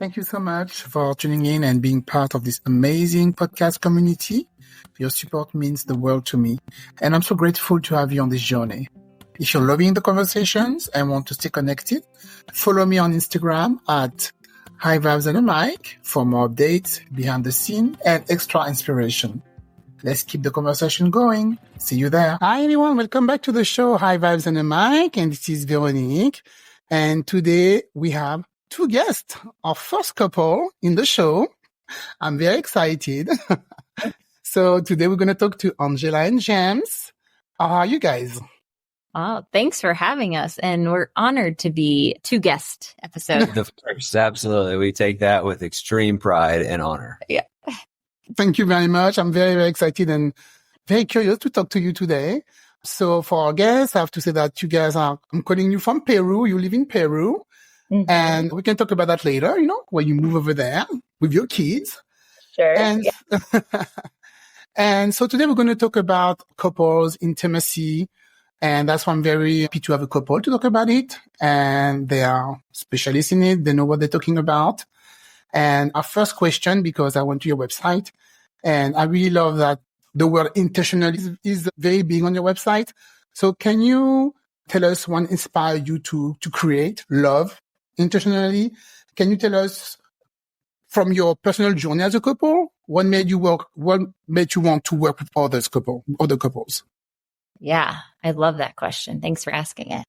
Thank you so much for tuning in and being part of this amazing podcast community. Your support means the world to me, and I'm so grateful to have you on this journey. If you're loving the conversations and want to stay connected, follow me on Instagram at High Vibes and a Mic for more updates, behind the scene, and extra inspiration. Let's keep the conversation going. See you there. Hi, everyone. Welcome back to the show, High Vibes and a Mic. And this is Veronique. And today we have two guests, our first couple in the show. I'm very excited. So today we're going to talk to Angela and James. How are you guys? Oh, thanks for having us. And we're honored to be two guest episode. The first, absolutely. We take that with extreme pride and honor. Yeah. Thank you very much. I'm very, very excited and very curious to talk to you today. So for our guests, I have to say that you guys I'm calling you from Peru. You live in Peru. Mm-hmm. And we can talk about that later, when you move over there with your kids. Sure. And, and so today we're going to talk about couples, intimacy. And that's why I'm very happy to have a couple to talk about it. And they are specialists in it. They know what they're talking about. And our first question, because I went to your website and I really love that the word intentional is very big on your website. So can you tell us what inspired you to create love intentionally? Can you tell us from your personal journey as a couple, what made you want to work with other couples? Yeah, I love that question. Thanks for asking it.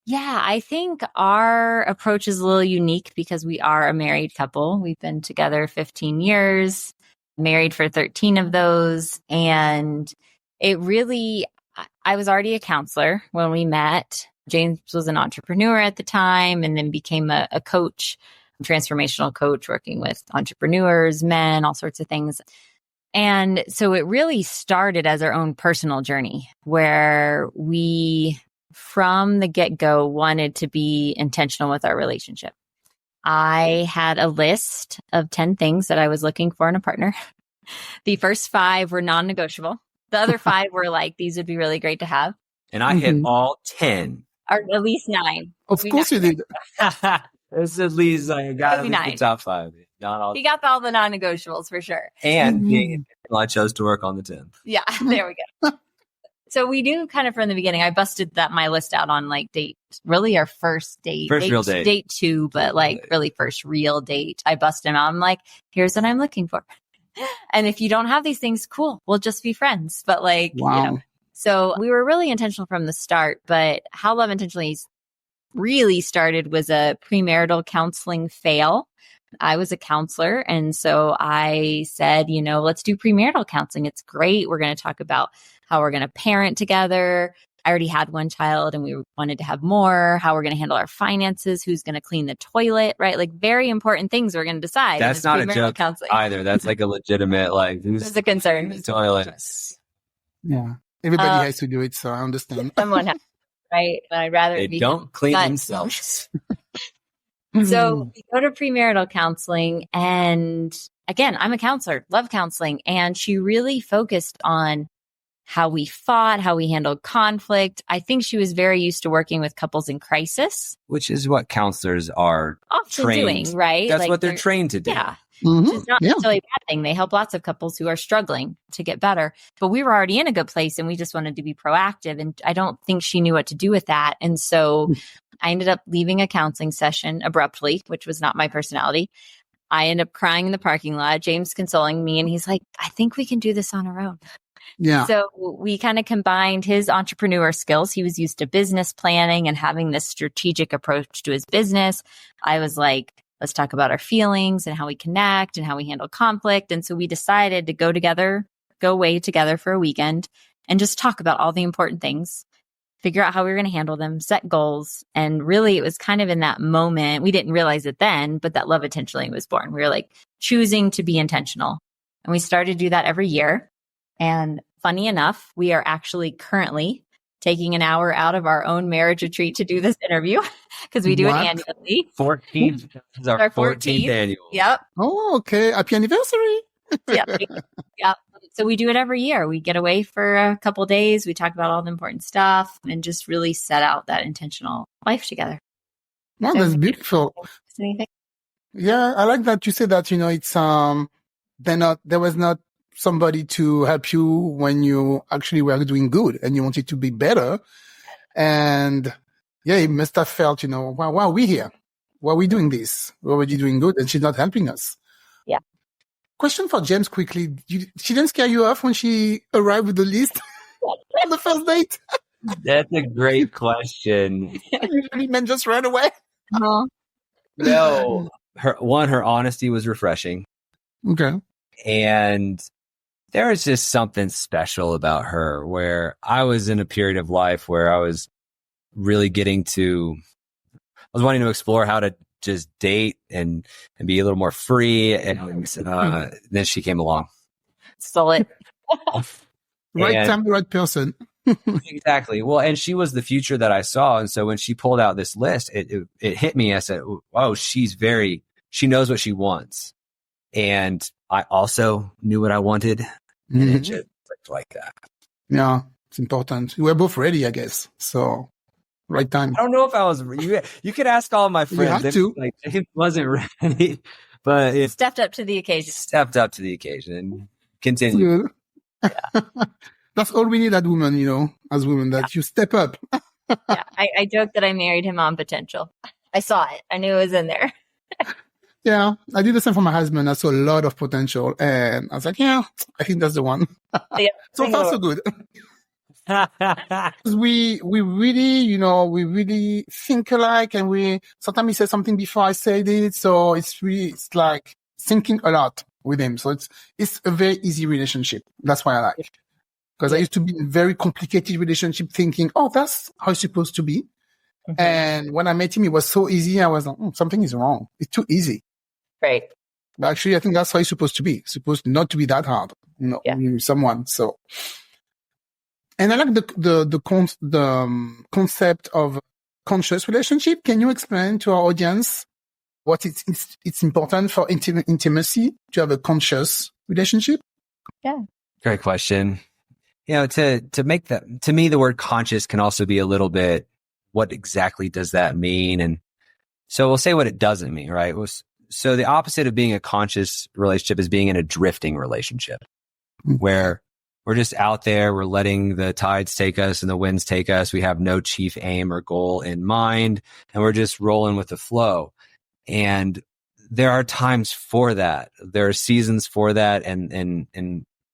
Yeah, I think our approach is a little unique because we are a married couple. We've been together 15 years, married for 13 of those. And it really, I was already a counselor when we met. James was an entrepreneur at the time and then became a coach, a transformational coach working with entrepreneurs, men, all sorts of things. And so it really started as our own personal journey where we, from the get-go, wanted to be intentional with our relationship. I had a list of 10 things that I was looking for in a partner. The first 5 were non-negotiable. The other 5 were like, these would be really great to have. And I hit all 10. Or at least 9. Of course you did. It's at least I got the top 5. Not all. He got all the non-negotiables for sure. And being intentional, I chose to work on the 10th. Yeah, there we go. So we knew kind of from the beginning. I busted my list out on date, really our first date. First real date. Date 2, but really first real date. I busted him out. I'm like, here's what I'm looking for. And if you don't have these things, cool, we'll just be friends. But wow. So we were really intentional from the start. But how Love Intentionally really started was a premarital counseling fail. I was a counselor. And so I said, let's do premarital counseling. It's great. We're going to talk about how we're going to parent together. I already had one child and we wanted to have more, how we're going to handle our finances, who's going to clean the toilet, right? Very important things we're going to decide. That's not a joke counseling either. That's a legitimate, who's a concern. The toilet. Yeah. Everybody has to do it. So I understand. Someone has, right? But I'd rather they don't clean themselves. So we go to premarital counseling, and again, I'm a counselor, love counseling. And she really focused on how we fought, how we handled conflict. I think she was very used to working with couples in crisis. Which is what counselors are often trained doing, right? That's what they're trained to do. Yeah. It's not necessarily a bad thing. They help lots of couples who are struggling to get better. But we were already in a good place and we just wanted to be proactive. And I don't think she knew what to do with that. And so I ended up leaving a counseling session abruptly, which was not my personality. I ended up crying in the parking lot, James consoling me. And he's like, I think we can do this on our own. Yeah. So we kind of combined his entrepreneur skills. He was used to business planning and having this strategic approach to his business. I was like, let's talk about our feelings and how we connect and how we handle conflict. And so we decided to go away together for a weekend and just talk about all the important things, figure out how we were going to handle them, set goals. And really, it was kind of in that moment, we didn't realize it then, but that Love Intentionally was born. We were choosing to be intentional. And we started to do that every year. And funny enough, we are actually currently taking an hour out of our own marriage retreat to do this interview because we do it annually. 14th. This is our 14th annual. Yep. Oh, okay. Happy anniversary. Yeah. So we do it every year. We get away for a couple of days. We talk about all the important stuff and just really set out that intentional life together. Wow, that's beautiful. Anything? Yeah, I like that you say that, it's, there was not somebody to help you when you actually were doing good and you wanted to be better. And yeah, it must have felt, why are we here? Why are we doing this? We're already doing good and she's not helping us. Yeah. Question for James quickly. She didn't scare you off when she arrived with the list on the first date? That's a great question. Usually men just run away. No. No, her honesty was refreshing. Okay. And there was just something special about her where I was in a period of life where I was really I was wanting to explore how to just date and be a little more free. And then she came along. Stole it. Right time, right person. Exactly. Well, and she was the future that I saw. And so when she pulled out this list, it hit me. I said, oh, she knows what she wants. And I also knew what I wanted. And it just clicked like that. Yeah, it's important. We were both ready, I guess. So, right time. I don't know if I was. You could ask all of my friends. You had to. Like, it wasn't ready, but it stepped up to the occasion. Stepped up to the occasion and continued. Yeah. That's all we need as women, that you step up. Yeah, I joked that I married him on potential. I saw it. I knew it was in there. Yeah, I did the same for my husband. I saw a lot of potential, and I was like, yeah, I think that's the one. Yeah, so far, so good. we really, we really think alike, and sometimes he said something before I said it, so it's like thinking a lot with him. So it's a very easy relationship. That's why I like. Because I used to be in a very complicated relationship thinking, oh, that's how it's supposed to be. Mm-hmm. And when I met him, it was so easy. I was like, something is wrong. It's too easy. Right. But actually, I think that's how it's supposed to be. It's supposed not to be that hard, with someone. So, and I like the concept of conscious relationship. Can you explain to our audience what it's important for intimacy to have a conscious relationship? Yeah. Great question. To make that, to me, the word conscious can also be a little bit, what exactly does that mean? And so we'll say what it doesn't mean, right? So the opposite of being a conscious relationship is being in a drifting relationship where we're just out there, we're letting the tides take us and the winds take us. We have no chief aim or goal in mind, and we're just rolling with the flow. And there are times for that. There are seasons for that. And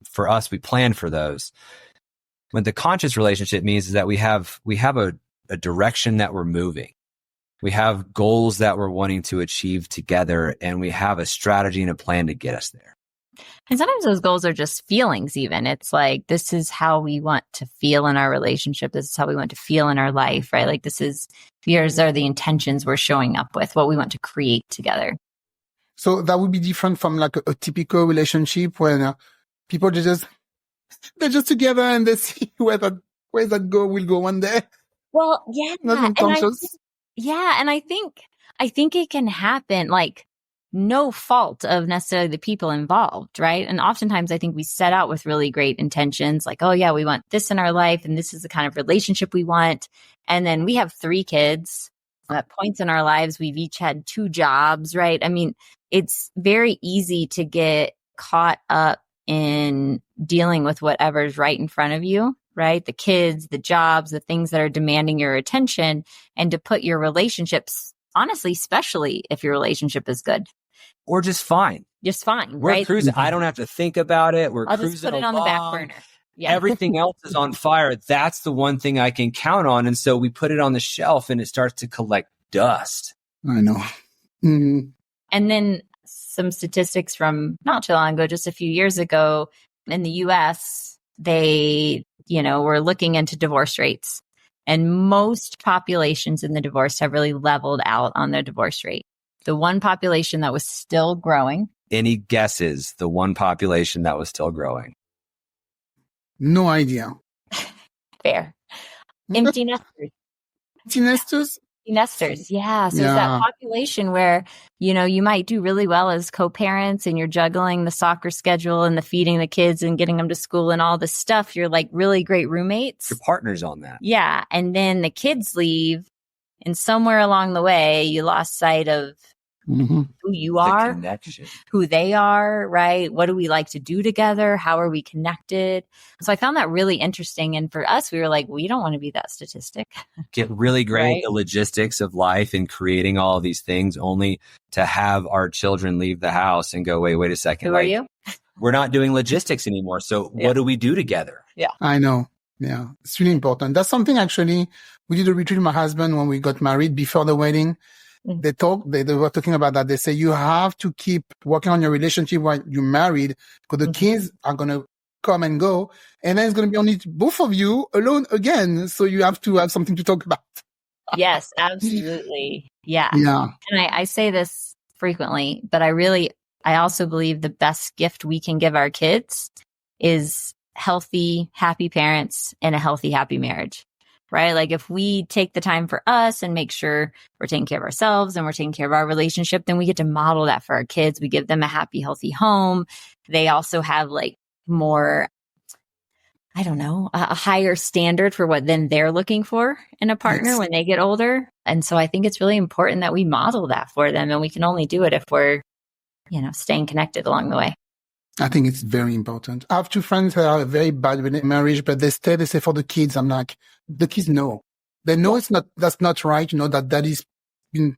for us, we plan for those. What the conscious relationship means is that we have a direction that we're moving. We have goals that we're wanting to achieve together, and we have a strategy and a plan to get us there. And sometimes those goals are just feelings even. It's like, this is how we want to feel in our relationship. This is how we want to feel in our life, right? Like here's are the intentions we're showing up with, what we want to create together. So that would be different from like a typical relationship when people they're just together and they see where that goal will go one day. Well, yeah. Nothing conscious. And I think it can happen, like, no fault of necessarily the people involved, right? And oftentimes I think we set out with really great intentions, like, oh yeah, we want this in our life and this is the kind of relationship we want. And then we have 3 kids. At points in our lives, we've each had 2 jobs, right? I mean, it's very easy to get caught up in dealing with whatever's right in front of you, right? The kids, the jobs, the things that are demanding your attention, and to put your relationships, honestly, especially if your relationship is good. Or just fine. Just fine, We're right? cruising. I don't have to think about it. I'll just put it on the back burner. Yeah. Everything else is on fire. That's the one thing I can count on. And so we put it on the shelf and it starts to collect dust. I know. Mm-hmm. And then some statistics from not too long ago, just a few years ago in the US, they, were looking into divorce rates. And most populations in the divorce have really leveled out on their divorce rate. The one population that was still growing. Any guesses? The one population that was still growing? No idea. Fair. Empty nesters. Empty nesters? Nesters, yeah. So it's that population where, you might do really well as co-parents and you're juggling the soccer schedule and the feeding the kids and getting them to school and all this stuff. You're like really great roommates. Your partner's on that. Yeah. And then the kids leave, and somewhere along the way, you lost sight of who you The are, connection. who they are, right? What do we like to do together? How are we connected? So I found that really interesting. And for us, we were like, we don't want to be that statistic. Get really great Right. at the logistics of life and creating all of these things only to have our children leave the house and go, wait a second. Who are you? We're not doing logistics anymore. So what do we do together? Yeah. I know. Yeah. It's really important. That's something actually we did a retreat with my husband when we got married before the wedding. They were talking about that. They say you have to keep working on your relationship while you're married because the kids are going to come and go. And then it's going to be only both of you alone again. So you have to have something to talk about. Yes, absolutely. Yeah. Yeah. And I say this frequently, but I also believe the best gift we can give our kids is healthy, happy parents and a healthy, happy marriage, right? Like if we take the time for us and make sure we're taking care of ourselves and we're taking care of our relationship, then we get to model that for our kids. We give them a happy, healthy home. They also have like more, I don't know, a higher standard for what then they're looking for in a partner when they get older. And so I think it's really important that we model that for them. And we can only do it if we're, staying connected along the way. I think it's very important. I have two friends that are very bad with marriage, but they say for the kids, I'm like, the kids know. They know that's not right. That daddy's been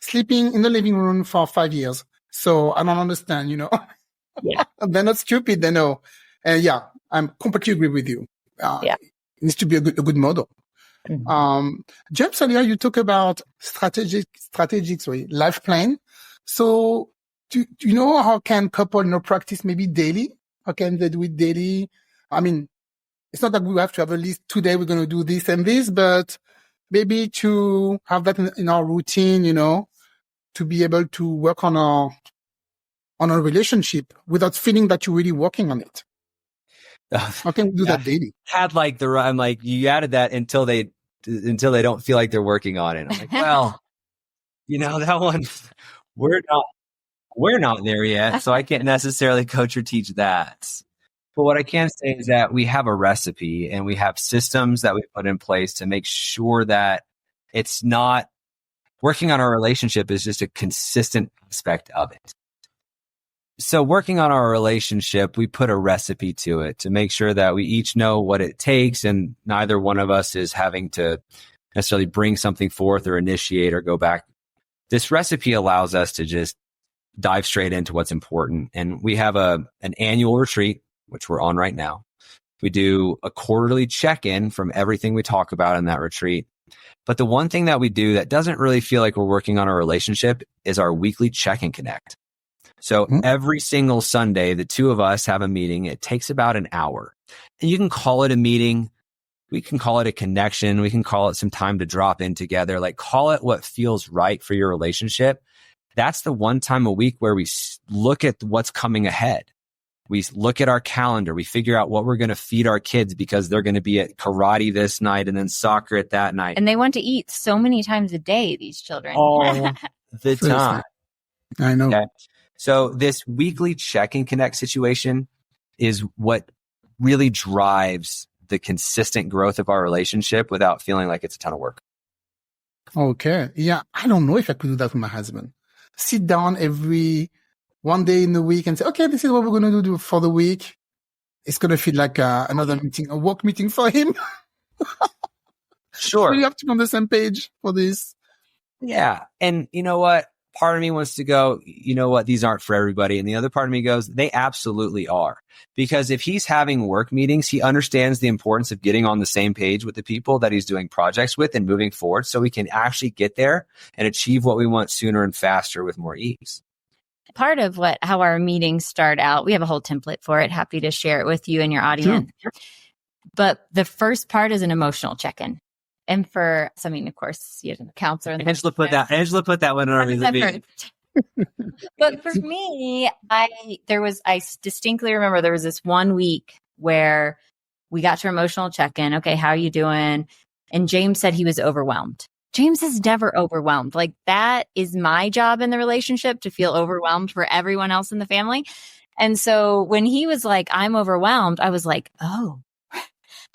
sleeping in the living room for 5 years. So I don't understand, Yeah. They're not stupid. They know. And yeah, I'm completely agree with you. It needs to be a good model. James, earlier you talk about strategic life plan. So do you know how can couple practice maybe daily? How can they do it daily? I mean, it's not that we have to have a list today. We're going to do this and this, but maybe to have that in our routine, to be able to work on our relationship without feeling that you're really working on it. How can we do that daily? I'm like, you added that until they don't feel like they're working on it. I'm like, well, that one, we're not there yet. So I can't necessarily coach or teach that. But what I can say is that we have a recipe and we have systems that we put in place to make sure that it's not working on our relationship is just a consistent aspect of it. So working on our relationship, we put a recipe to it to make sure that we each know what it takes and neither one of us is having to necessarily bring something forth or initiate or go back. This recipe allows us to just dive straight into what's important. And we have an annual retreat, which we're on right now. We do a quarterly check-in from everything we talk about in that retreat. But the one thing that we do that doesn't really feel like we're working on our relationship is our weekly check and connect. So every single Sunday, the two of us have a meeting. It takes about an hour. And you can call it a meeting. We can call it a connection. We can call it some time to drop in together. Like call it what feels right for your relationship. That's the one time a week where we look at what's coming ahead. We look at our calendar. We figure out what we're going to feed our kids because they're going to be at karate this night and then soccer at that night. And they want to eat so many times a day, these children. All the time. I know. Okay. So this weekly check and connect situation is what really drives the consistent growth of our relationship without feeling like it's a ton of work. Okay. Yeah. I don't know if I could do that with my husband. Sit down every one day in the week and say, okay, this is what we're going to do for the week. It's going to feel like another meeting, a work meeting for him. Sure. We have to be on the same page for this. Yeah. And you know what? Part of me wants to go, you know what? These aren't for everybody. And the other part of me goes, they absolutely are. Because if he's having work meetings, he understands the importance of getting on the same page with the people that he's doing projects with and moving forward so we can actually get there and achieve what we want sooner and faster with more ease. Part of how our meetings start out, we have a whole template for it. Happy to share it with you and your audience. Sure. But the first part is an emotional check-in. And of course, you have a counselor. Angela put that one on the meeting. But for me, I distinctly remember there was this one week where we got to emotional check-in. Okay, how are you doing? And James said he was overwhelmed. James is never overwhelmed. Like that is my job in the relationship, to feel overwhelmed for everyone else in the family. And so when he was like, I'm overwhelmed, I was like, oh,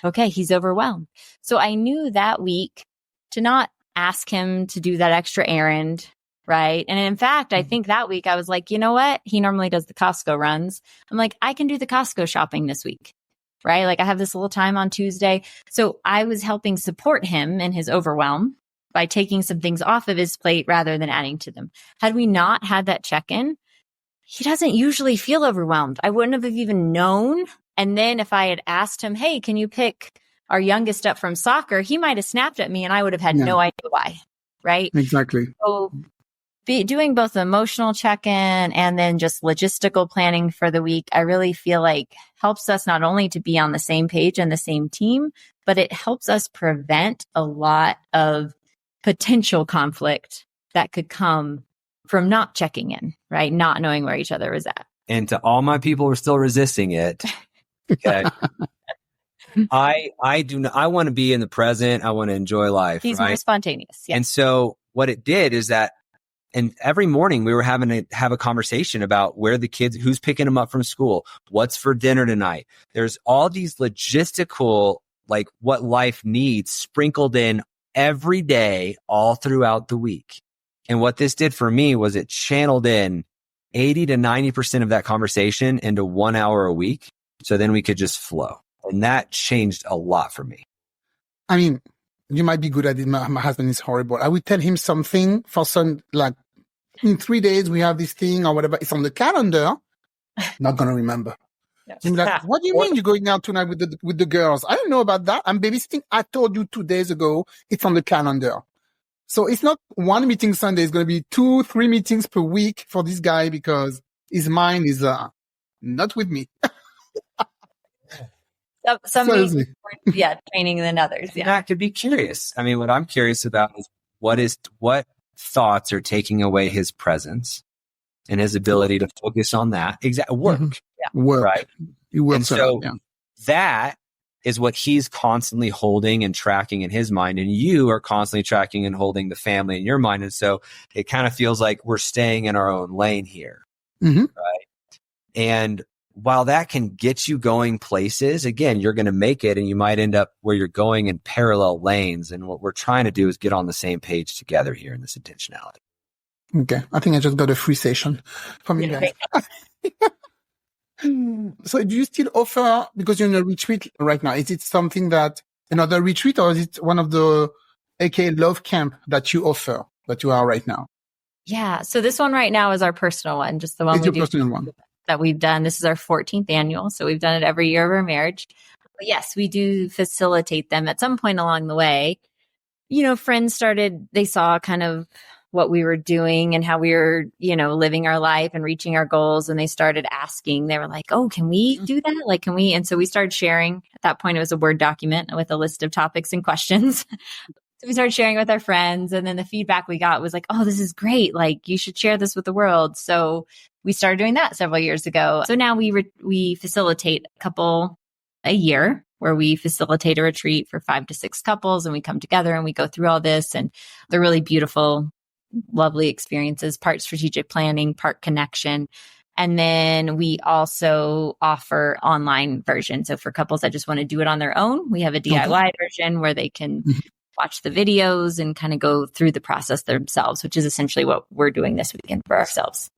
okay, he's overwhelmed. So I knew that week to not ask him to do that extra errand, Right. And in fact, I think that week I was like, you know what? He normally does the Costco runs. I'm like, I can do the Costco shopping this week. Right. Like I have this little time on Tuesday. So I was helping support him in his overwhelm by taking some things off of his plate rather than adding to them. Had we not had that check-in, he doesn't usually feel overwhelmed. I wouldn't have even known. And then if I had asked him, hey, can you pick our youngest up from soccer? He might have snapped at me and I would have had no idea why. Right. Exactly. So doing both the emotional check-in and then just logistical planning for the week, I really feel like helps us not only to be on the same page and the same team, but it helps us prevent a lot of potential conflict that could come from not checking in, right? Not knowing where each other is at. And to all my people who are still resisting it, okay, I want to be in the present. I want to enjoy life. He's right? more spontaneous. Yeah. And so what it did is that, and every morning we were having to have a conversation about where the kids, who's picking them up from school, what's for dinner tonight. There's all these logistical, like what life needs sprinkled in every day, all throughout the week. And what this did for me was it channeled in 80 to 90% of that conversation into 1 hour a week. So then we could just flow. And that changed a lot for me. I mean, you might be good at it. My husband is horrible. I would tell him something for some, like, in 3 days, we have this thing or whatever. It's on the calendar. Not going to remember. I'm like, what do you mean you're going out tonight with the girls? I don't know about that. I'm babysitting. I told you 2 days ago. It's on the calendar. So it's not one meeting Sunday. It's going to be 2-3 meetings per week for this guy because his mind is not with me. Some days more, training than others. Yeah. And I could be curious. I mean, what I'm curious about is what thoughts are taking away his presence and his ability to focus on that work. Mm-hmm. Work. Right. You work. And so that is what he's constantly holding and tracking in his mind. And you are constantly tracking and holding the family in your mind. And so it kind of feels like we're staying in our own lane here. Mm-hmm. Right. And while that can get you going places, again, you're going to make it and you might end up where you're going in parallel lanes. And what we're trying to do is get on the same page together here in this intentionality. Okay. I think I just got a free session from you guys. So do you still offer, because you're in a retreat right now, is it something that another retreat or is it one of the aka love camp that you offer, that you are right now? Yeah. So this one right now is our personal one, just the one it's your personal one that we've done. This is our 14th annual. So we've done it every year of our marriage. But yes, we do facilitate them at some point along the way. You know, friends they saw kind of what we were doing and how we were, living our life and reaching our goals. And they started asking, they were like, oh, can we do that? Like, can we? And so we started sharing. At that point, it was a Word document with a list of topics and questions. So we started sharing with our friends. And then the feedback we got was like, oh, this is great. Like, you should share this with the world. So we started doing that several years ago. So now we facilitate a couple a year where we facilitate a retreat for 5 to 6 couples and we come together and we go through all this, and they're really beautiful, lovely experiences, part strategic planning, part connection. And then we also offer online version. So for couples that just want to do it on their own, we have a DIY version where they can watch the videos and kind of go through the process themselves, which is essentially what we're doing this weekend for ourselves.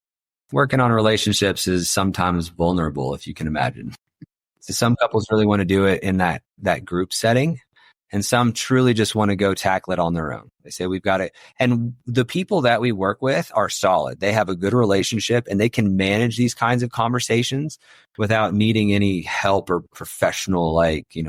Working on relationships is sometimes vulnerable, if you can imagine. So some couples really want to do it in that group setting, and some truly just want to go tackle it on their own. They say, we've got it. And the people that we work with are solid. They have a good relationship and they can manage these kinds of conversations without needing any help or professional,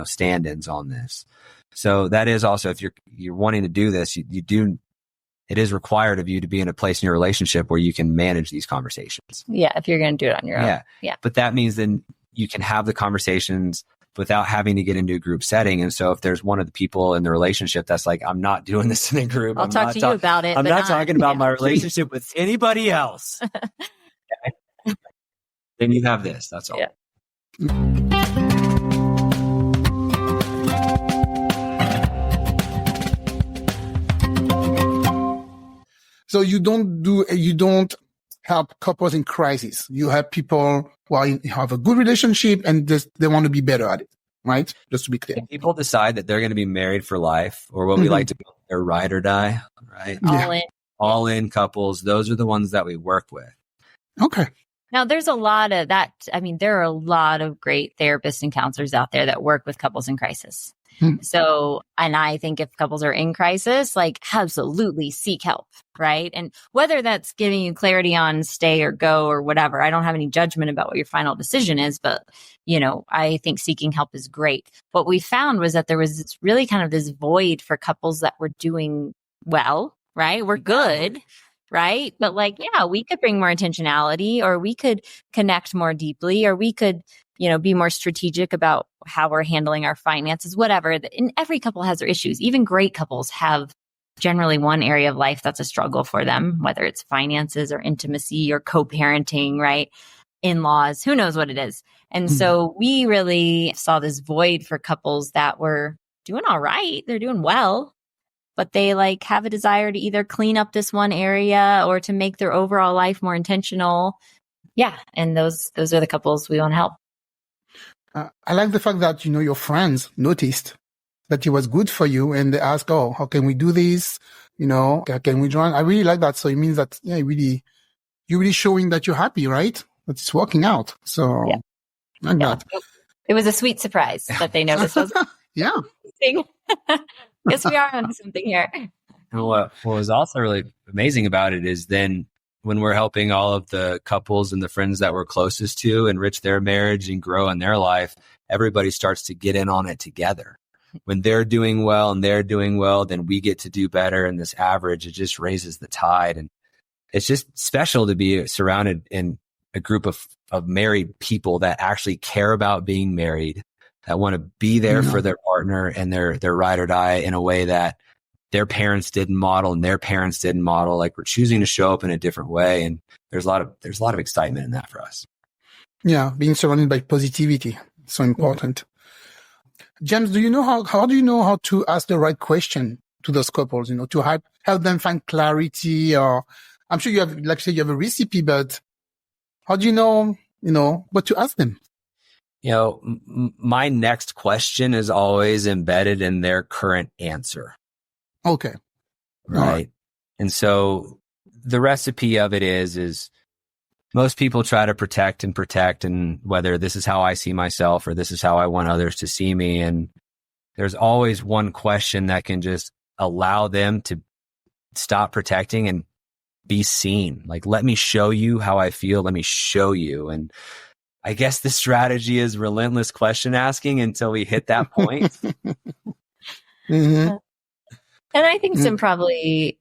stand-ins on this. So that is also, if you're wanting to do this, it is required of you to be in a place in your relationship where you can manage these conversations. Yeah. If you're going to do it on your own. Yeah. But that means then you can have the conversations without having to get into a group setting. And so if there's one of the people in the relationship that's like, I'm not doing this in a group. I'll talk to you about it. I'm not talking about my relationship with anybody else. Then you have this. That's all. Yeah. So you don't help couples in crisis. You help people who have a good relationship and they want to be better at it, right? Just to be clear. If people decide that they're going to be married for life, or what we like to call their ride or die, right? All in. all in couples. Those are the ones that we work with. Okay. Now, there's a lot of that. I mean, there are a lot of great therapists and counselors out there that work with couples in crisis. So, and I think if couples are in crisis, like absolutely seek help, right? And whether that's giving you clarity on stay or go or whatever, I don't have any judgment about what your final decision is, but I think seeking help is great. What we found was that there was really kind of this void for couples that were doing well, right? We're good. Right. But we could bring more intentionality, or we could connect more deeply, or we could, be more strategic about how we're handling our finances, whatever. And every couple has their issues. Even great couples have generally one area of life that's a struggle for them, whether it's finances or intimacy or co-parenting, right? In-laws, who knows what it is. And so we really saw this void for couples that were doing all right. They're doing well, but they have a desire to either clean up this one area or to make their overall life more intentional. Yeah. And those are the couples we want to help. I like the fact that, your friends noticed that it was good for you and they asked, oh, how can we do this? Can we join? I really like that. So it means that, you're really showing that you're happy, right? That it's working out. So I like that. It was a sweet surprise that they noticed. Yeah. Yes, we are onto something here. And what was also really amazing about it is then when we're helping all of the couples and the friends that we're closest to enrich their marriage and grow in their life, everybody starts to get in on it together. When they're doing well and they're doing well, then we get to do better. And this average, it just raises the tide. And it's just special to be surrounded in a group of married people that actually care about being married, that want to be there for their partner and their ride or die in a way that their parents didn't model and their parents didn't model. Like, we're choosing to show up in a different way. And there's a lot of excitement in that for us. Yeah. Being surrounded by positivity. So important. James, do you know how do you know how to ask the right question to those couples, to help them find clarity? Or I'm sure you have, you have a recipe, but how do you know what to ask them? My next question is always embedded in their current answer. Okay. Right. And so the recipe of it is most people try to protect, and whether this is how I see myself or this is how I want others to see me. And there's always one question that can just allow them to stop protecting and be seen. Like, let me show you how I feel. Let me show you. And I guess the strategy is relentless question asking until we hit that point. And I think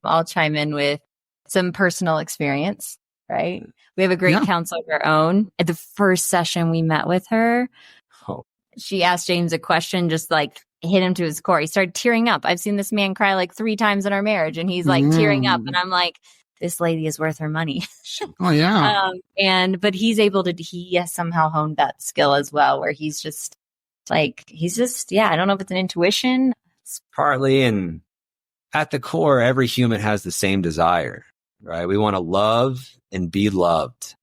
I'll chime in with some personal experience, right? We have a great counselor of our own. At the first session we met with her, she asked James a question, just hit him to his core. He started tearing up. I've seen this man cry 3 times in our marriage, and he's tearing up. And I'm like, this lady is worth her money. Oh, yeah. But he has somehow honed that skill as well, where he's just I don't know if it's an intuition. It's partly, and at the core, every human has the same desire, right? We want to love and be loved,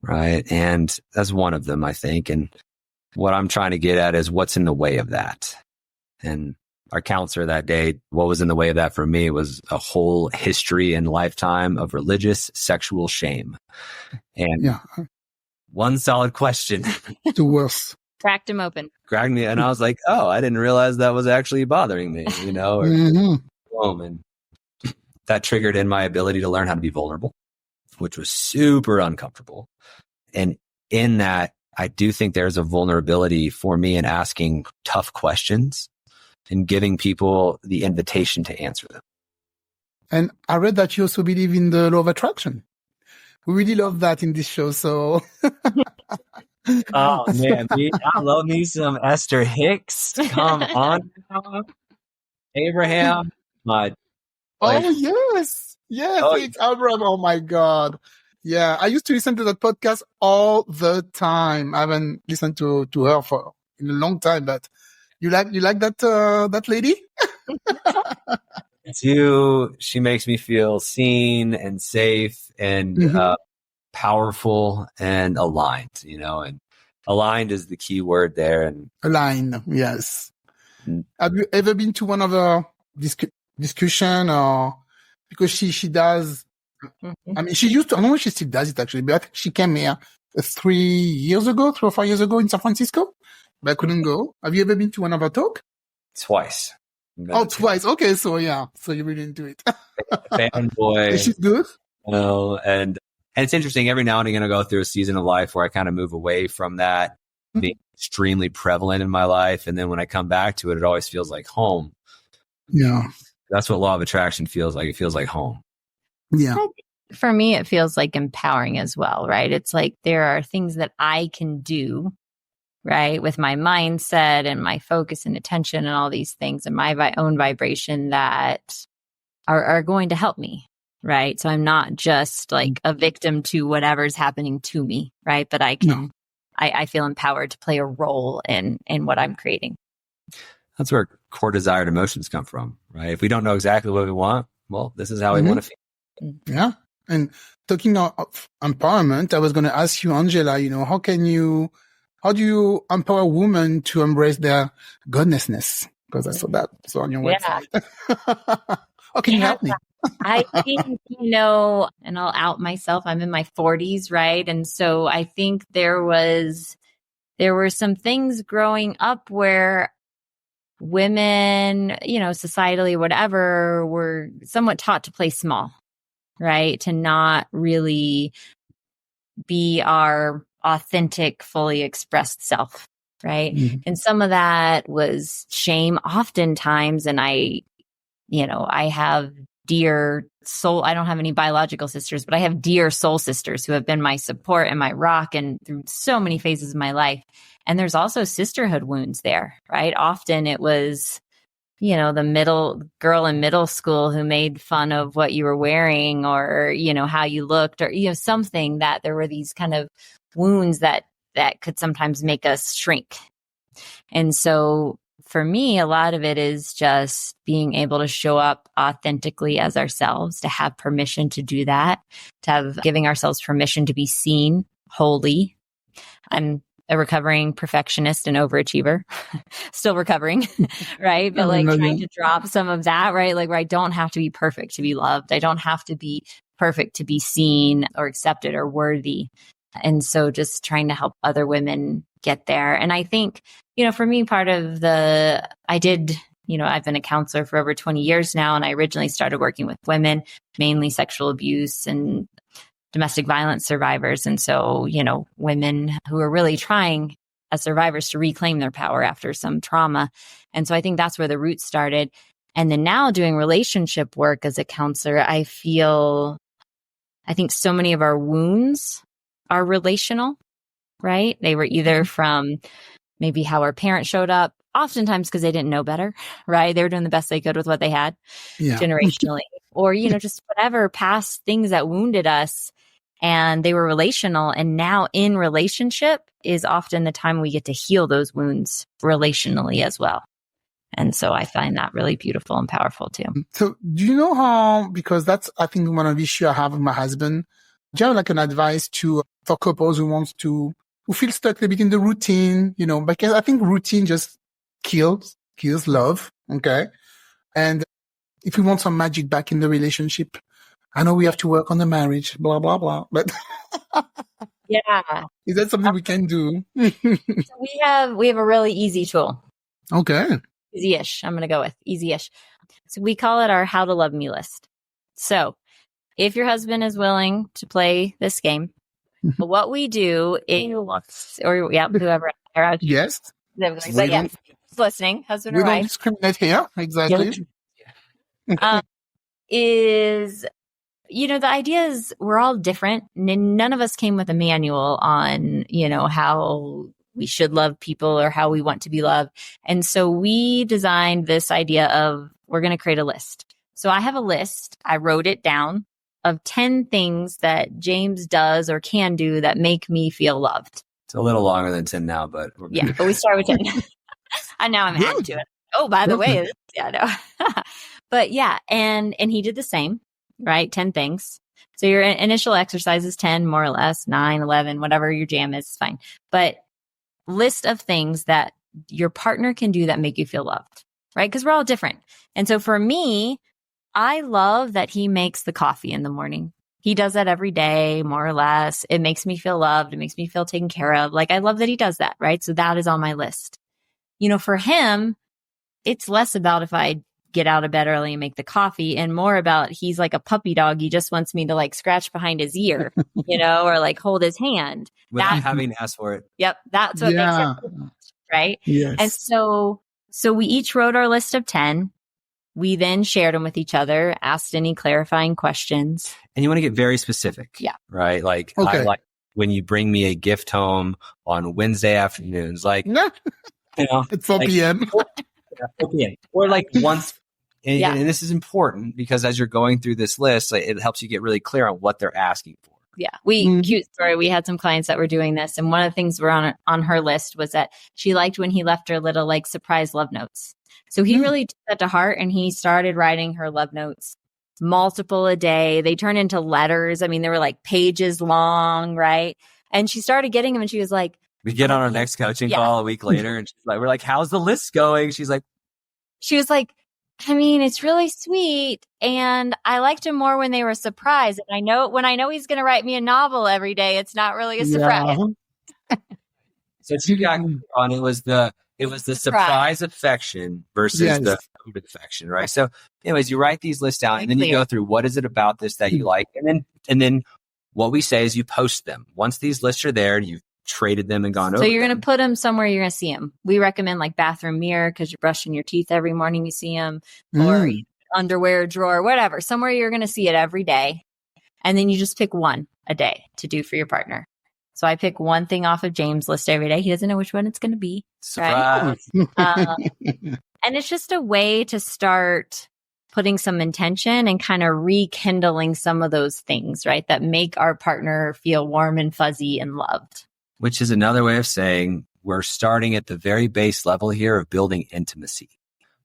right? And that's one of them, I think. And what I'm trying to get at is what's in the way of that. And our counselor that day, what was in the way of that for me was a whole history and lifetime of religious sexual shame. And one solid question. The worst. Cracked him open. Cracked me. And I was like, oh, I didn't realize that was actually bothering me, And that triggered in my ability to learn how to be vulnerable, which was super uncomfortable. And in that, I do think there's a vulnerability for me in asking tough questions and giving people the invitation to answer them. And I read that you also believe in the law of attraction. We really love that in this show. So, oh man, I love me some Esther Hicks. Come on, Abraham. Yes, it's Abraham. Oh my God. Yeah, I used to listen to that podcast all the time. I haven't listened to her for in a long time, but you like that lady? She makes me feel seen and safe and powerful and aligned, and aligned is the key word there. And aligned, yes. Have you ever been to one of the discussion or because she does. I mean, she used to. I don't know if she still does it actually, but I think she came here 3 or 4 years ago in San Francisco, but I couldn't go. Have you ever been to one of her talk? Twice. Oh, twice. Okay, so yeah, so you're really into it. Fanboy. She's good. And it's interesting. Every now and again, I go through a season of life where I kind of move away from that being extremely prevalent in my life, and then when I come back to it, it always feels like home. Yeah, that's what law of attraction feels like. It feels like home. Yeah. For me, it feels like empowering as well, right? It's like there are things that I can do, right, with my mindset and my focus and attention and all these things and my own vibration that are going to help me, right? So I'm not just like a victim to whatever's happening to me, right? But I can, I feel empowered to play a role in what I'm creating. That's where core desired emotions come from, right? If we don't know exactly what we want, well, this is how we want to feel. Yeah. And talking of empowerment, I was going to ask you, Angela, how do you empower women to embrace their goddessness? Because I saw that on your website. How can you help me? I think, and I'll out myself. I'm in my 40s, right? And so I think there were some things growing up where women, societally, whatever, were somewhat taught to play small, right? To not really be our authentic, fully expressed self, right? Mm-hmm. And some of that was shame oftentimes. And I have dear soul, I don't have any biological sisters, but I have dear soul sisters who have been my support and my rock and through so many phases of my life. And there's also sisterhood wounds there, right? Often it was, the middle girl in middle school who made fun of what you were wearing or, how you looked or, something that there were these kind of wounds that could sometimes make us shrink. And so for me, a lot of it is just being able to show up authentically as ourselves, to have permission to do that, giving ourselves permission to be seen wholly. I'm a recovering perfectionist and overachiever, still recovering, right? But trying to drop some of that, right? Like where I don't have to be perfect to be loved. I don't have to be perfect to be seen or accepted or worthy. And so just trying to help other women get there. And I think, for me, part of I've been a counselor for over 20 years now. And I originally started working with women, mainly sexual abuse and domestic violence survivors. And so, women who are really trying as survivors to reclaim their power after some trauma. And so I think that's where the roots started. And then now doing relationship work as a counselor, I think so many of our wounds are relational, right? They were either from maybe how our parents showed up, oftentimes because they didn't know better, right? They were doing the best they could with what they had generationally, or, just whatever past things that wounded us, and they were relational. And now in relationship is often the time we get to heal those wounds relationally as well. And so I find that really beautiful and powerful too. So do you know how, because that's, I think, one of the issues I have with my husband, do you have an advice for couples who feel stuck a bit in the routine, because I think routine just kills love. Okay. And if we want some magic back in the relationship, I know we have to work on the marriage, blah, blah, blah, but yeah. Is that something we can do? So we have a really easy tool. Okay. Easy-ish. I'm going to go with easy-ish. So we call it our how to love me list. So if your husband is willing to play this game, what we do is, whoever. Yes. Yes. Listening, husband or wife. We don't discriminate here. Exactly. Is, the idea is we're all different. None of us came with a manual on, how we should love people or how we want to be loved. And so we designed this idea of we're going to create a list. So I have a list. I wrote it down of 10 things that James does or can do that make me feel loved. It's a little longer than 10 now, but but we start with 10. And now I'm adding to it. Oh, by the way, but and he did the same, right? 10 things. So your initial exercise is 10, more or less, 9, 11, whatever your jam is fine. But list of things that your partner can do that make you feel loved, right? Because we're all different. And so for me, I love that he makes the coffee in the morning. He does that every day, more or less. It makes me feel loved. It makes me feel taken care of. Like, I love that he does that, right? So that is on my list. For him, it's less about if I get out of bed early and make the coffee and more about he's like a puppy dog. He just wants me to like scratch behind his ear, or like hold his hand. Without having to ask for it. Yep. That's what makes it, right? Yes. And so we each wrote our list of 10. We then shared them with each other, asked any clarifying questions. And you want to get very specific. Yeah. Right? Like, Okay. I like when you bring me a gift home on Wednesday afternoons, like, it's 4 p.m. 4 p.m. Or like once. And, Yeah. and this is important because as you're going through this list, like, it helps you get really clear on what they're asking for. Yeah. Cute story. We had some clients that were doing this. And one of the things we're on her list was that she liked when he left her little like surprise love notes. So he really took that to heart and he started writing her love notes, multiple a day. They turned into letters. I mean, they were like pages long, right? And she started getting them and she was like, We get on our next coaching call a week later and she's like, we're like, how's the list going? She was like, I mean, it's really sweet. And I liked him more when they were surprised. And when I know he's going to write me a novel every day, it's not really a surprise. So she got on. It was the surprise affection versus the food affection, right? So anyways, you write these lists down and then you go through what is it about this that you like? And then what we say is you post them. Once these lists are there, you've traded them and gone over. So you're going to put them somewhere you're going to see them. We recommend like bathroom mirror because you're brushing your teeth every morning, you see them, or underwear drawer, whatever, somewhere you're going to see it every day. And then you just pick one a day to do for your partner. So I pick one thing off of James' list every day. He doesn't know which one it's going to be. Surprise. Right? And it's just a way to start putting some intention and kind of rekindling some of those things, right? That make our partner feel warm and fuzzy and loved. Which is another way of saying we're starting at the very base level here of building intimacy.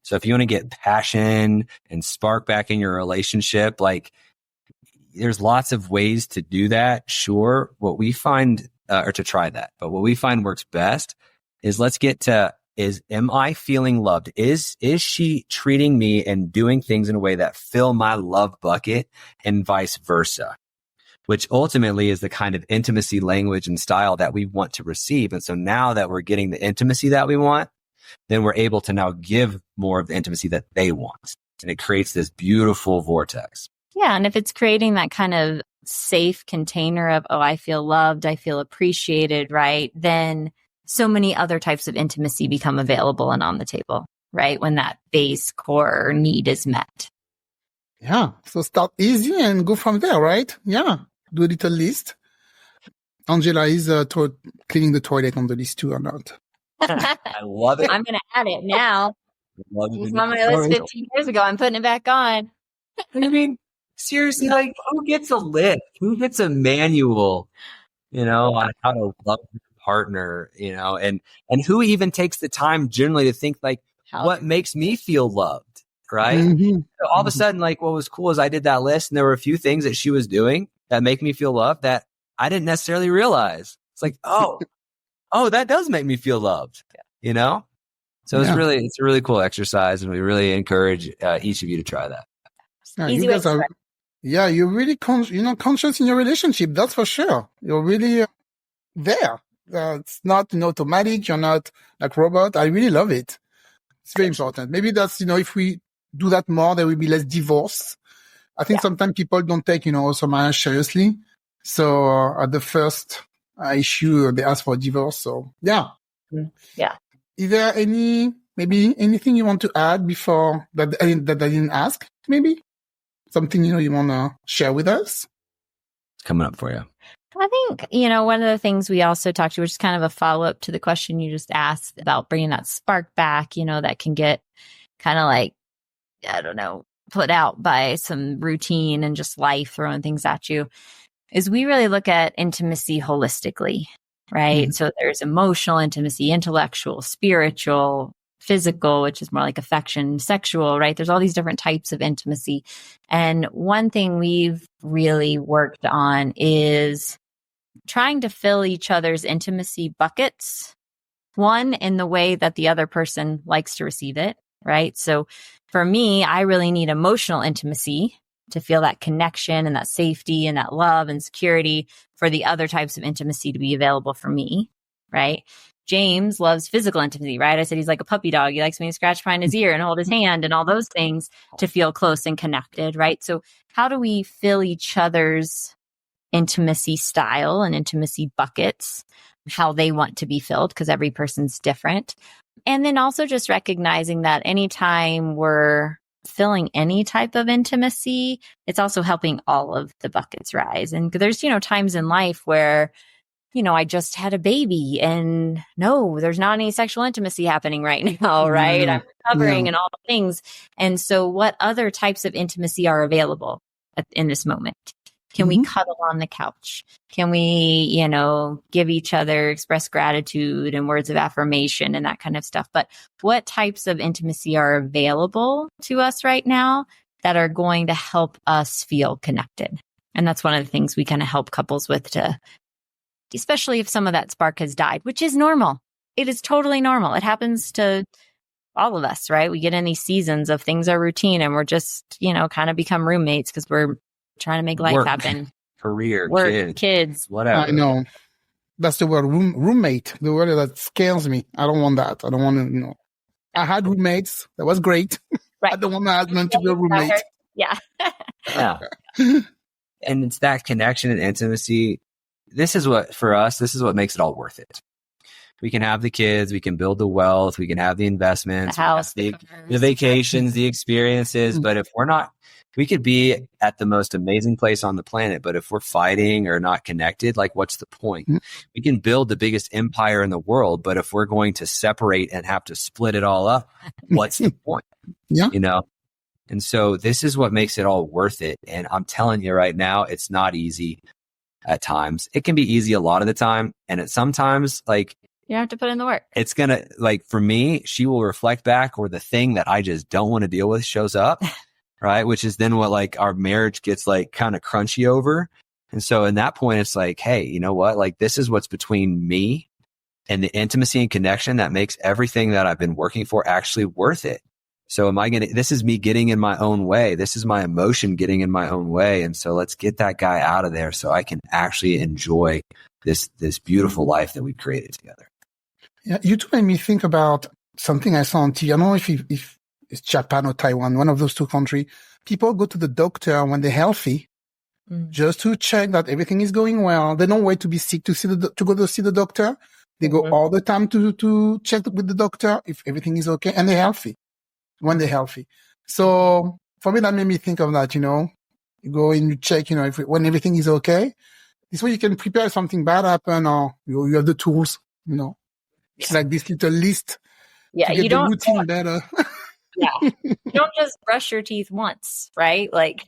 So if you want to get passion and spark back in your relationship, like there's lots of ways to do that. Sure. What we find, or to try that, but what we find works best is let's get to am I feeling loved? Is she treating me and doing things in a way that fill my love bucket and vice versa? Which ultimately is the kind of intimacy language and style that we want to receive. And so now that we're getting the intimacy that we want, then we're able to now give more of the intimacy that they want. And it creates this beautiful vortex. Yeah. And if it's creating that kind of safe container of, oh, I feel loved, I feel appreciated, right? Then so many other types of intimacy become available and on the table, right? When that base core need is met. Yeah. So start easy and go from there, right? Yeah. Do a little list. Angela is cleaning the toilet on the list too or not? I love it. I'm going to add it now. It was on my list 15 years ago. I'm putting it back on. I mean, seriously, like who gets a list? Who gets a manual, on how to love your partner, and who even takes the time generally to think like, what makes me feel loved, right? Mm-hmm. So all of a sudden, like what was cool is I did that list and there were a few things that she was doing that make me feel loved that I didn't necessarily realize. It's like, oh, that does make me feel loved, So it's a really cool exercise and we really encourage each of you to try that. Easy way to start. Yeah, you're really conscious in your relationship. That's for sure. You're really there. It's not automatic. You're not like robot. I really love it. It's very important. Maybe that's, if we do that more, there will be less divorce. I think sometimes people don't take, also marriage seriously. So at the first issue, they ask for a divorce. So yeah. Yeah. Is there anything you want to add before that I didn't ask? Maybe something, you want to share with us? It's coming up for you. I think, one of the things we also talked to, which is kind of a follow-up to the question you just asked about bringing that spark back, that can get kind of like, I don't know, put out by some routine and just life throwing things at you, is we really look at intimacy holistically, right? Mm-hmm. So there's emotional intimacy, intellectual, spiritual, physical, which is more like affection, sexual, right? There's all these different types of intimacy. And one thing we've really worked on is trying to fill each other's intimacy buckets. One, in the way that the other person likes to receive it. right? So for me, I really need emotional intimacy to feel that connection and that safety and that love and security for the other types of intimacy to be available for me, right? James loves physical intimacy, right? I said he's like a puppy dog. He likes me to scratch behind his ear and hold his hand and all those things to feel close and connected, right? So how do we fill each other's intimacy style and intimacy buckets, how they want to be filled, because every person's different. And then also just recognizing that anytime we're filling any type of intimacy, it's also helping all of the buckets rise. And there's, times in life where, I just had a baby and no, there's not any sexual intimacy happening right now, right? I'm recovering and all the things. And so what other types of intimacy are available in this moment? Can we cuddle on the couch? Can we, give each other, express gratitude and words of affirmation and that kind of stuff? But what types of intimacy are available to us right now that are going to help us feel connected? And that's one of the things we kind of help couples with, to, especially if some of that spark has died, which is normal. It is totally normal. It happens to all of us, right? We get in these seasons of things are routine and we're just, kind of become roommates because we're trying to make life happen. Career, kids, whatever. I know. That's the word roommate, the word that scares me. I don't want that. I don't want to, I had roommates. That was great. Right. I don't want my husband to be a roommate. Yeah. Yeah. And it's that connection and intimacy. This is what makes it all worth it. We can have the kids, we can build the wealth, we can have the investments, the house, the vacations, the experiences. But if we're not, we could be at the most amazing place on the planet, but if we're fighting or not connected, like what's the point? We can build the biggest empire in the world, but if we're going to separate and have to split it all up, what's the point? Yeah. And so this is what makes it all worth it. And I'm telling you right now, it's not easy at times. It can be easy a lot of the time. And at sometimes, like, you have to put in the work. It's going to, like, for me, she will reflect back, or the thing that I just don't want to deal with shows up, right? Which is then what, like, our marriage gets, like, kind of crunchy over. And so in that point, it's like, hey, you know what? Like, this is what's between me and the intimacy and connection that makes everything that I've been working for actually worth it. So this is me getting in my own way. This is my emotion getting in my own way. And so let's get that guy out of there so I can actually enjoy this beautiful life that we've created together. Yeah, you two made me think about something I saw on TV. I don't know if it's Japan or Taiwan, one of those two countries. People go to the doctor when they're healthy, just to check that everything is going well. They don't wait to be sick to go to see the doctor. They go all the time to check with the doctor if everything is okay, and they're healthy when they're healthy. So for me, that made me think of that. You go and you check, when everything is okay. This way you can prepare if something bad happen, or you have the tools. It's like this little list. Yeah, to get the routine better. Yeah, you don't just brush your teeth once, right? Like,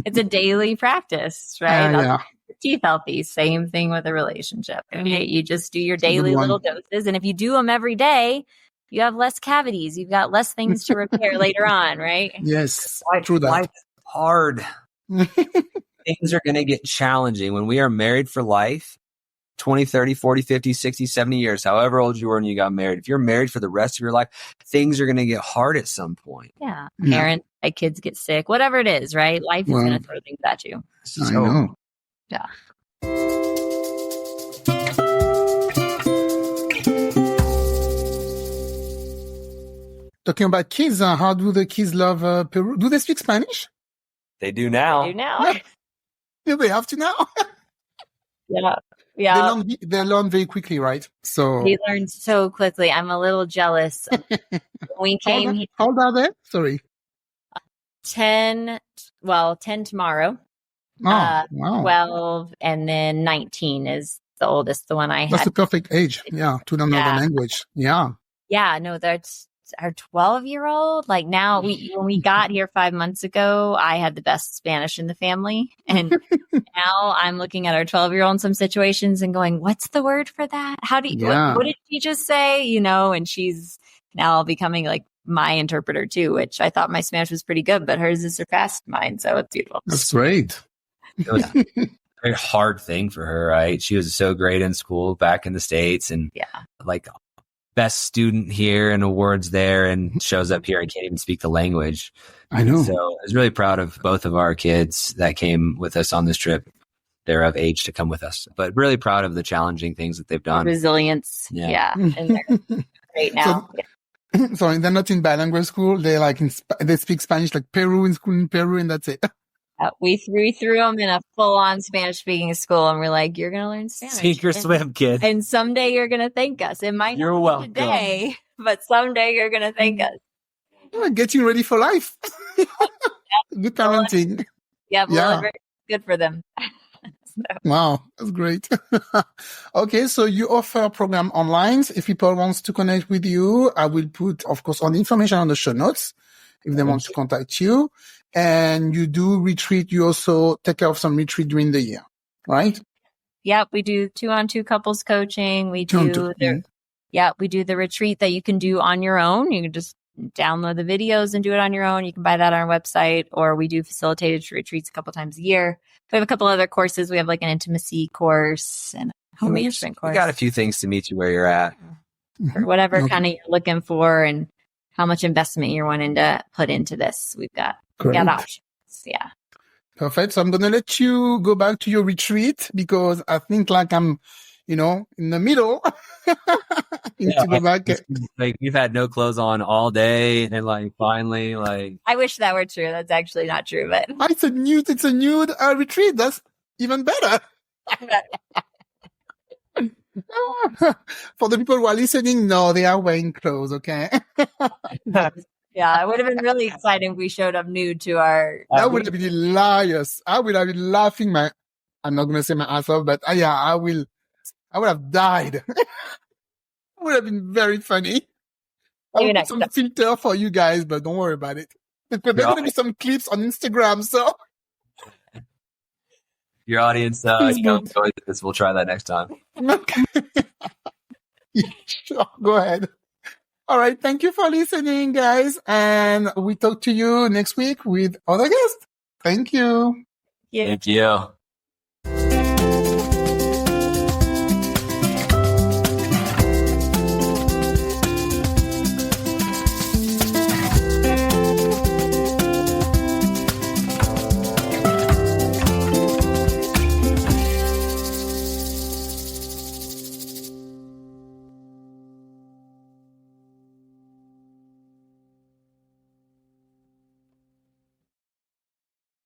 it's a daily practice, right? Yeah. Teeth healthy. Same thing with a relationship. Right? You just do your daily little doses, and if you do them every day, you have less cavities. You've got less things to repair later on, right? Yes, true that. Life's hard. Things are going to get challenging when we are married for life. 20, 30, 40, 50, 60, 70 years, however old you were when you got married. If you're married for the rest of your life, things are going to get hard at some point. Yeah. Parents, my kids get sick, whatever it is, right? Life is going to throw things at you. I know. Yeah. Talking about kids, how do the kids love Peru? Do they speak Spanish? They do now. Yeah, they have to now. Yeah. They learn very quickly, right? So they learn so quickly. I'm a little jealous. When we came here, how old are they? Sorry. 10 tomorrow. Wow. 12, and then 19 is the oldest, the one I had. That's the perfect age. Yeah, to learn another language. Yeah. Yeah, no, that's our 12-year-old. Like, now, when we got here 5 months ago, I had the best Spanish in the family. And now I'm looking at our 12-year-old in some situations and going, what's the word for that? What did she just say? And she's now becoming like my interpreter too, which I thought my Spanish was pretty good, but hers has surpassed mine. So it's beautiful. That's great. It was a very hard thing for her, right? She was so great in school back in the States, and like best student here and awards there and shows up here and can't even speak the language. I know. So I was really proud of both of our kids that came with us on this trip. They're of age to come with us, but really proud of the challenging things that they've done. Resilience. Yeah. And they're great now. So they're not in bilingual school. They're like they speak Spanish, like Peru, in school in Peru, and that's it. We threw them in a full-on Spanish-speaking school, and we're like, "You're gonna learn Spanish. Sink or swim, kid. And someday you're gonna thank us. It might You're not welcome. be today, but someday you're gonna thank us." Getting ready for life. Good parenting. Yeah. Very good for them. Wow, that's great. Okay, so you offer a program online. If people want to connect with you, I will put, of course, all the information on the show notes if they want to contact you. And you do retreat. You also take care of some retreat during the year, right? Yep, we do 2-on-2 couples coaching. We do we do the retreat that you can do on your own. You can just download the videos and do it on your own. You can buy that on our website, or we do facilitated retreats a couple times a year. We have a couple other courses. We have like an intimacy course and a home management course. We got a few things to meet you where you're at. For whatever kind of you're looking for and how much investment you're wanting to put into this. We've got options. Yeah. Perfect. So I'm going to let you go back to your retreat because I think like I'm, in the middle. You need to go back. Like we've had no clothes on all day, and like finally, like I wish that were true. That's actually not true, but it's a nude retreat. That's even better. For the people who are listening, no, they are wearing clothes. Okay. Yeah, it would have been really exciting if we showed up nude to our. That would have been hilarious. I would have been laughing I'm not going to say my ass off, but I would have died. It would have been very funny. I'll put some filter for you guys, but don't worry about it. There's going to be some clips on Instagram, so. Your audience, enjoys this. We'll try that next time. Okay. Sure, go ahead. All right. Thank you for listening, guys. And we talk to you next week with other guests. Thank you. Yeah. Thank you.